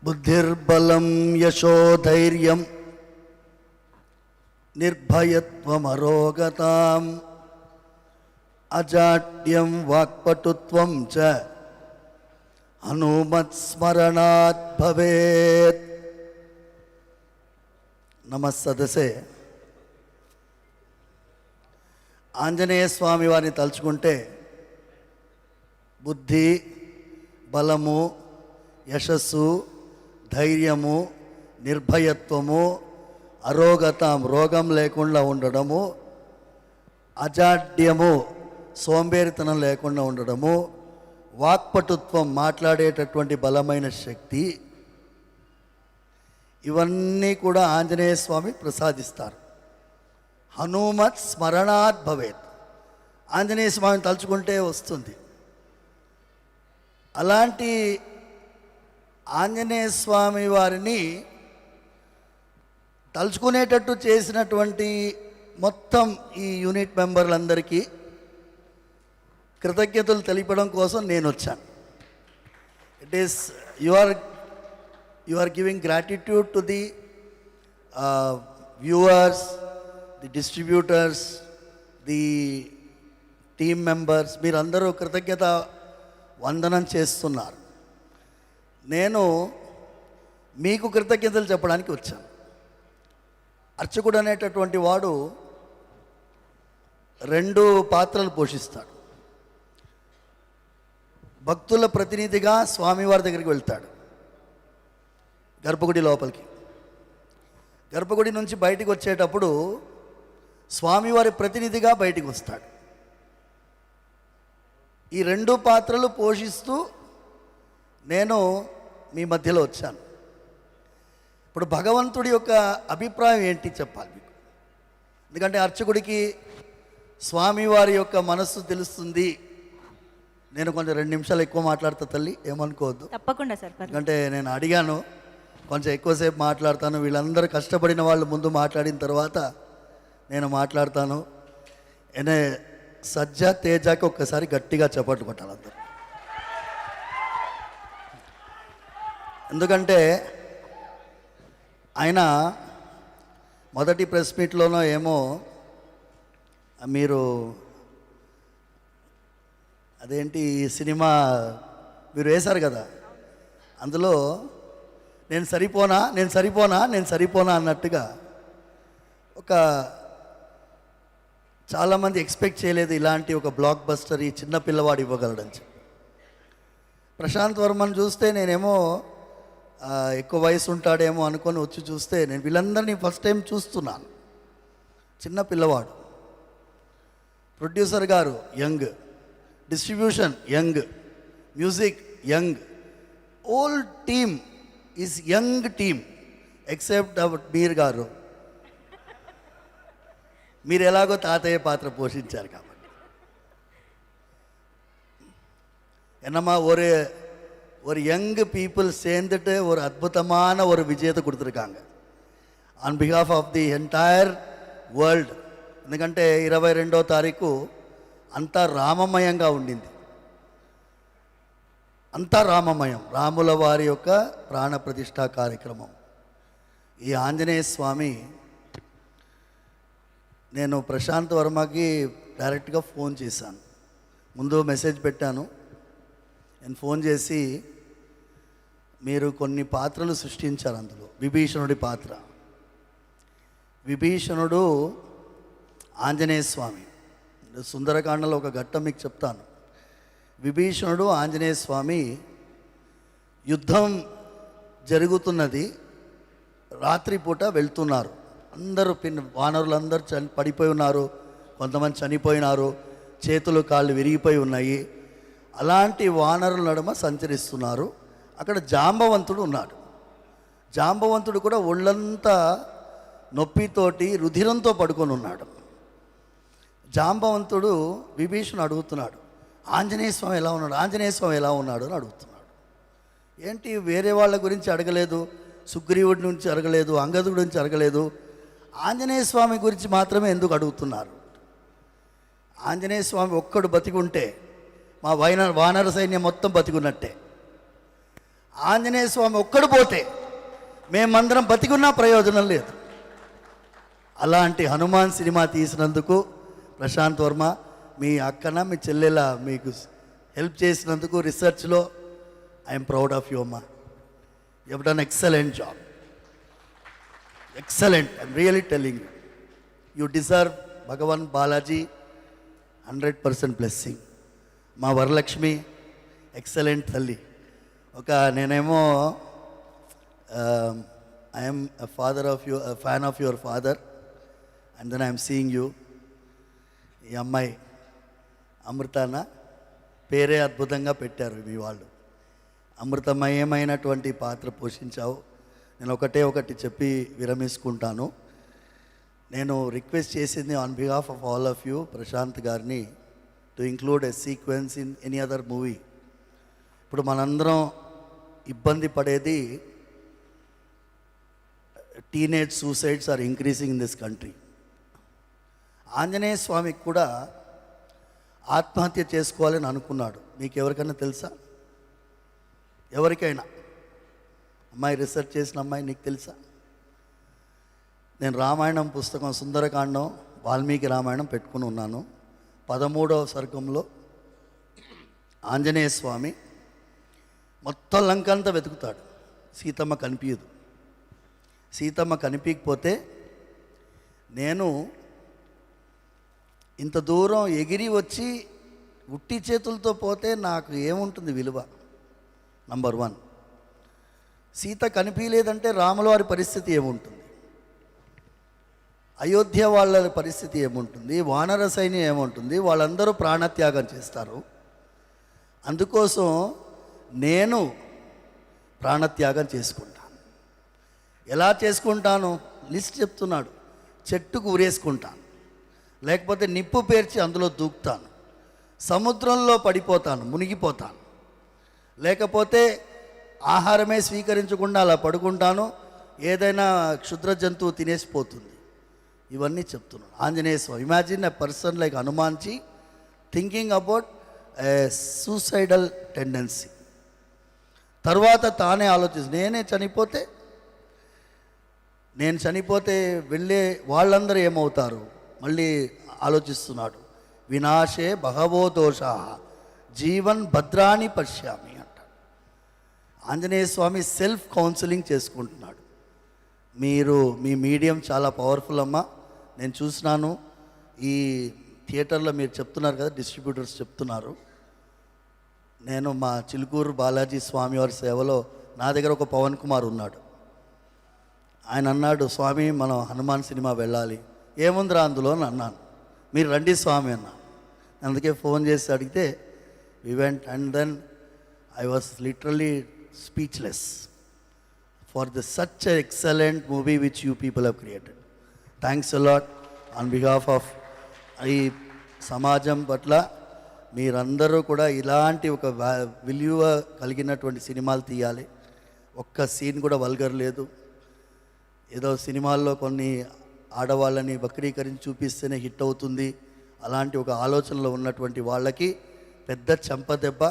బుద్ధిర్బలం యశోధైర్యం నిర్భయత్వమరోగతాం అజాడ్యం వాక్పటుత్వం చ హనుమత్స్మరణాత్ భవేత్. నమస్సదసే. ఆంజనేయ స్వామి వారిని తలుచుకుంటే బుద్ధి, బలము, యశస్సు, ధైర్యము, నిర్భయత్వము, అరోగతం రోగం లేకుండా ఉండడము, అజాడ్యము సోంబేరితనం లేకుండా ఉండడము, వాక్పటుత్వం మాట్లాడేటటువంటి బలమైన శక్తి, ఇవన్నీ కూడా ఆంజనేయ స్వామి ప్రసాదిస్తారు. హనుమత్ స్మరణాత్ భవేత్. ఆంజనేయ స్వామిని తలుచుకుంటే వస్తుంది. అలాంటి ఆంజనేయ స్వామి వారిని తలుచుకునేటట్టు చేసినటువంటి మొత్తం ఈ యూనిట్ మెంబర్లందరికీ కృతజ్ఞతలు తెలిపడం కోసం నేను వచ్చాను. It is you are giving gratitude to the viewers, the distributors, the team members. మీరందరూ కృతజ్ఞత వందనం చేస్తున్నారు. నేను మీకు కృతజ్ఞతలు చెప్పడానికి వచ్చాను. అర్చకుడు అనేటటువంటి వాడు 2 పాత్రలు పోషిస్తాడు. భక్తుల ప్రతినిధిగా స్వామివారి దగ్గరికి వెళ్తాడు, గర్భగుడి లోపలికి. గర్భగుడి నుంచి బయటికి వచ్చేటప్పుడు స్వామివారి ప్రతినిధిగా బయటికి వస్తాడు. ఈ 2 పాత్రలు పోషిస్తూ నేను మీ మధ్యలో వచ్చాను. ఇప్పుడు భగవంతుడి యొక్క అభిప్రాయం ఏంటి చెప్పాలి మీకు. ఎందుకంటే అర్చకుడికి స్వామివారి యొక్క మనస్సు తెలుస్తుంది. నేను కొంచెం 2 నిమిషాలు ఎక్కువ మాట్లాడతా తల్లి, ఏమనుకోవద్దు. తప్పకుండా సార్. ఎందుకంటే నేను అడిగాను, కొంచెం ఎక్కువసేపు మాట్లాడతాను. వీళ్ళందరూ కష్టపడిన వాళ్ళు ముందు మాట్లాడిన తర్వాత నేను మాట్లాడతాను. ఎనే సజ్జా తేజాకి ఒక్కసారి గట్టిగా చప్పట్లు కొట్టాలి అందరూ. ఎందుకంటే ఆయన మొదటి ప్రెస్ మీట్లోనో ఏమో మీరు అదేంటి సినిమా మీరు వేశారు కదా, అందులో నేను సరిపోనా అన్నట్టుగా ఒక చాలామంది ఎక్స్పెక్ట్ చేయలేదు ఇలాంటి ఒక బ్లాక్ బస్టర్ ఈ చిన్న పిల్లవాడు ఇవ్వగలడని చెప్పి. ప్రశాంత్ వర్మని చూస్తే నేనేమో ఎక్కువ వయసు ఉంటాడేమో అనుకొని వచ్చి చూస్తే నేను వీళ్ళందరినీ ఫస్ట్ టైం చూస్తున్నాను. చిన్న పిల్లవాడు. ప్రొడ్యూసర్ గారు young, distribution young, music young, all team is young team except Meer గారు. మీరు ఎలాగో తాతయ్య పాత్ర పోషించారు కాబట్టి. என்னம்மா ஒரு யங் பீப்புள் சேர்ந்துட்டு ஒரு அற்புதமான ஒரு விஜயத்தை கொடுத்துருக்காங்க on behalf of the entire world. ఎందుకంటే 22వ తారీఖు అంతా రామమయంగా ఉండింది. అంతా రామమయం, రాముల వారి యొక్క ప్రాణ ప్రతిష్ఠా కార్యక్రమం. ఈ ఆంజనేయ స్వామి, నేను ప్రశాంత్ వర్మకి డైరెక్ట్గా ఫోన్ చేశాను. ముందు మెసేజ్ పెట్టాను. నేను ఫోన్ చేసి, మీరు కొన్ని పాత్రలు సృష్టించారు, అందులో విభీషణుడి పాత్ర. విభీషణుడు ఆంజనేయ స్వామి. సుందరకాండలో ఒక ఘట్టం మీకు చెప్తాను. విభీషణుడు ఆంజనేయ స్వామి యుద్ధం జరుగుతున్నది, రాత్రిపూట వెళ్తున్నారు. అందరూ వానరులందరూ పడిపోయి ఉన్నారు, కొంతమంది చనిపోయినారు, చేతులు కాళ్ళు విరిగిపోయి ఉన్నాయి. అలాంటి వానరుల నడుమ సంచరిస్తున్నారు. అక్కడ జాంబవంతుడు ఉన్నాడు. జాంబవంతుడు కూడా ఒళ్ళంతా నొప్పితోటి రుధిరంతో పడుకొని ఉన్నాడు. జాంబవంతుడు విభీషణుడు అడుగుతున్నాడు, ఆంజనేయ స్వామి ఎలా ఉన్నాడు, ఆంజనేయ స్వామి ఎలా ఉన్నాడు అని అడుగుతున్నాడు. ఏంటి వేరే వాళ్ళ గురించి అడగలేదు, సుగ్రీవుడి నుంచి అడగలేదు, అంగదుడి గురించి అడగలేదు, ఆంజనేయ స్వామి గురించి మాత్రమే ఎందుకు అడుగుతున్నారు? ఆంజనేయ స్వామి ఒక్కడు బతికుంటే మా వానర సైన్యం మొత్తం బతికున్నట్టే. ఆంజనేయ స్వామి ఒక్కడు పోతే మేమందరం బతికున్నా ప్రయోజనం లేదు. అలాంటి హనుమాన్ సినిమా తీసినందుకు ప్రశాంత్ వర్మ, మీ అక్కన మీ చెల్లెల మీకు హెల్ప్ చేసినందుకు రీసెర్చ్లో ఐఎమ్ ప్రౌడ్ ఆఫ్ యూ అమ్మా. You have done excellent job, excellent. I'm really telling you, you deserve Bhagwan Balaji 100% blessing. మా వరలక్ష్మి ఎక్సలెంట్ తల్లి. నేనేమో I'm father of you, fan of your father, and then I'm seeing you. ఈ అమ్మాయి అమృతాన పేరే అద్భుతంగా పెట్టారు మీ వాళ్ళు. అమృతమయమైనటువంటి పాత్ర పోషించావు. నేను ఒకటి చెప్పి విరమించుకుంటాను. నేను రిక్వెస్ట్ చేసింది on behalf of all of you, Prashanth గారిని, to include a sequence in any other movie. ఇప్పుడు మనందరం ఇబ్బంది పడేది teenage suicides are increasing in this country. Anjaneya స్వామికి కూడా ఆత్మహత్య చేసుకోవాలని అనుకున్నాడు. మీకు ఎవరికైనా తెలుసా? ఎవరికైనా? అమ్మాయి, రీసెర్చ్ చేసిన అమ్మాయి, నీకు తెలుసా? నేను రామాయణం పుస్తకం సుందరకాండం, వాల్మీకి రామాయణం పెట్టుకుని ఉన్నాను. 13వ సర్గంలో ఆంజనేయ స్వామి మొత్తం లంక అంతా వెతుకుతాడు, సీతమ్మ కనిపించదు. సీతమ్మ కనిపించకపోతే, నేను ఇంత దూరం ఎగిరి వచ్చి ఉట్టి చేతులతో పోతే నాకు ఏముంటుంది విలువ? నంబర్ 1. సీత కనిపించలేదంటే రాముల వారి పరిస్థితి ఏముంటుంది? అయోధ్య వాళ్ళ పరిస్థితి ఏముంటుంది? వానర సైన్యం ఏముంటుంది? వాళ్ళందరూ ప్రాణత్యాగం చేస్తారు. అందుకోసం నేను ప్రాణత్యాగం చేసుకుంటాను. ఎలా చేసుకుంటాను? లిస్ట్ చెప్తున్నాడు. చెట్టుకు ఉరేసుకుంటాను, లేకపోతే నిప్పు పేర్చి అందులో దూకుతాను, సముద్రంలో పడిపోతాను, మునిగిపోతాను, లేకపోతే ఆహారమే స్వీకరించకుండా అలా పడుకుంటాను, ఏదైనా క్షుద్ర జంతువు తినేసిపోతుంది. ఇవన్నీ చెప్తున్నాను. Anjaneya Swami, imagine a person like Hanumanji thinking about a suicidal tendency. తర్వాత తానే ఆలోచిస్తుంది, నేను చనిపోతే వెళ్ళే వాళ్ళందరూ ఏమవుతారు? మళ్ళీ ఆలోచిస్తున్నాడు. వినాశే బహవో దోషా జీవన్ భద్రాని పశ్యామి అంటాడు. ఆంజనేయ స్వామి సెల్ఫ్ కౌన్సిలింగ్ చేసుకుంటున్నాడు. మీ మీడియం చాలా పవర్ఫుల్ అమ్మా. నేను చూసినాను ఈ థియేటర్లో, మీరు చెప్తున్నారు కదా, డిస్ట్రిబ్యూటర్స్ చెప్తున్నారు. నేను మా చిలుకూరు బాలాజీ స్వామి వారి సేవలో నా దగ్గర ఒక పవన్ కుమార్ ఉన్నాడు. ఆయన అన్నాడు, స్వామి మనం హనుమాన్ సినిమా వెళ్ళాలి. ఏముందిరా అందులో అని అన్నాను. మీరు రండి స్వామి అన్నా. అందుకే ఫోన్ చేసి అడిగితే we went, and then I was literally speechless for the such excellent movie which you people have created. Thanks a lot on behalf of ఈ సమాజం పట్ల. మీరందరూ కూడా ఇలాంటి ఒక విలువ కలిగినటువంటి సినిమాలు తీయాలి. ఒక్క సీన్ కూడా వల్గర్ లేదు. ఏదో సినిమాల్లో కొన్ని ఆడవాళ్ళని వక్రీకరించి చూపిస్తేనే హిట్ అవుతుంది, అలాంటి ఒక ఆలోచనలో ఉన్నటువంటి వాళ్ళకి పెద్ద చెంపదెబ్బ.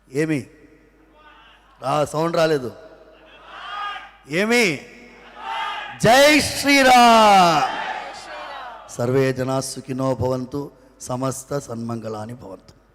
ఏమి సౌండ్ రాలేదు? ఏమి? జై శ్రీరామ్. సర్వే జనా సుఖినో భవంతు, సమస్త సన్మంగళాని భవంతు.